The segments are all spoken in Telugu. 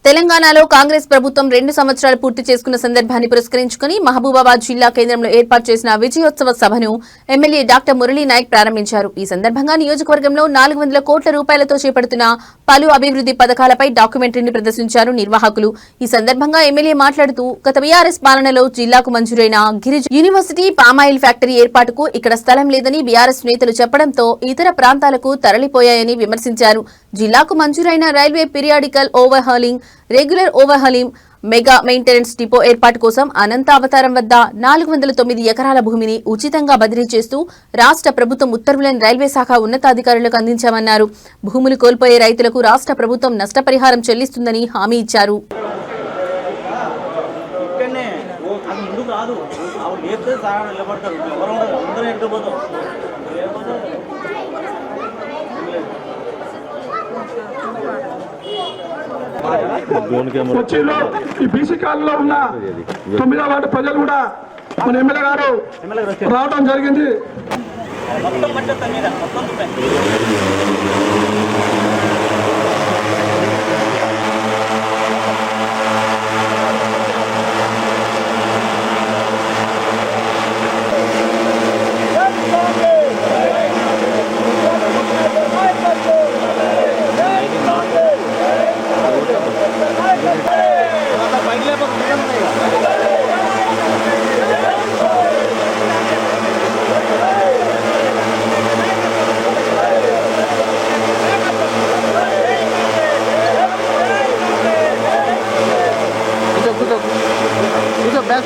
తెలంగాణలో కాంగ్రెస్ ప్రభుత్వం 2 సంవత్సరాలు పూర్తి చేసుకున్న సందర్భాన్ని పురస్కరించుకుని మహబూబాబాద్ జిల్లా కేంద్రంలో ఏర్పాటు చేసిన విజయోత్సవ సభను ఎమ్మెల్యే డాక్టర్ మురళీ నాయక్ ప్రారంభించారు. ఈ సందర్భంగా నియోజకవర్గంలో 400 కోట్ల రూపాయలతో చేపడుతున్న పలు అభివృద్ధి పథకాలపై డాక్యుమెంటరీని ప్రదర్శించారు నిర్వాహకులు. ఈ సందర్భంగా ఎమ్మెల్యే మాట్లాడుతూ గత బీఆర్ఎస్ పాలనలో జిల్లాకు మంజూరైన గిరిజన యూనివర్సిటీ పామాయిల్ ఫ్యాక్టరీ ఏర్పాటుకు ఇక్కడ స్థలం లేదని బీఆర్ఎస్ నేతలు చెప్పడంతో ఇతర ప్రాంతాలకు తరలిపోయాయని విమర్శించారు. జిల్లాకు మంజూరైన railway periodical overhauling, regular overhauling, mega maintenance depot ఏర్పాటు కోసం అనంత అవతారం వద్ద 409 ఎకరాల భూమిని ఉచితంగా బదిలీ చేస్తూ రాష్ట్ర ప్రభుత్వం ఉత్తర్వులను రైల్వే శాఖ ఉన్నతాధికారులకు అందించామన్నారు. భూములు కోల్పోయే రైతులకు రాష్ట్ర ప్రభుత్వం నష్టపరిహారం చెల్లిస్తుందని హామీ ఇచ్చారు. కొచ్చిలో ఈ బీసీ కాలంలో ఉన్న 9వ వార్డు ప్రజలు కూడా మన ఎమ్మెల్యే గారు రావడం జరిగింది.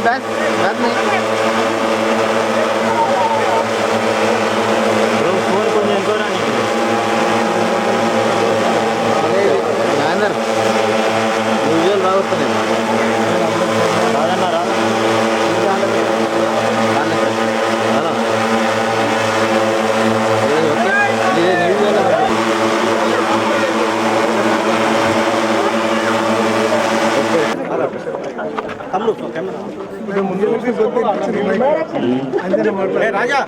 बैग में फोन కొంచెం ఇంకో రాని అందరు విజువల్ బాగుతున్నాయి రాదన్నారా రాజా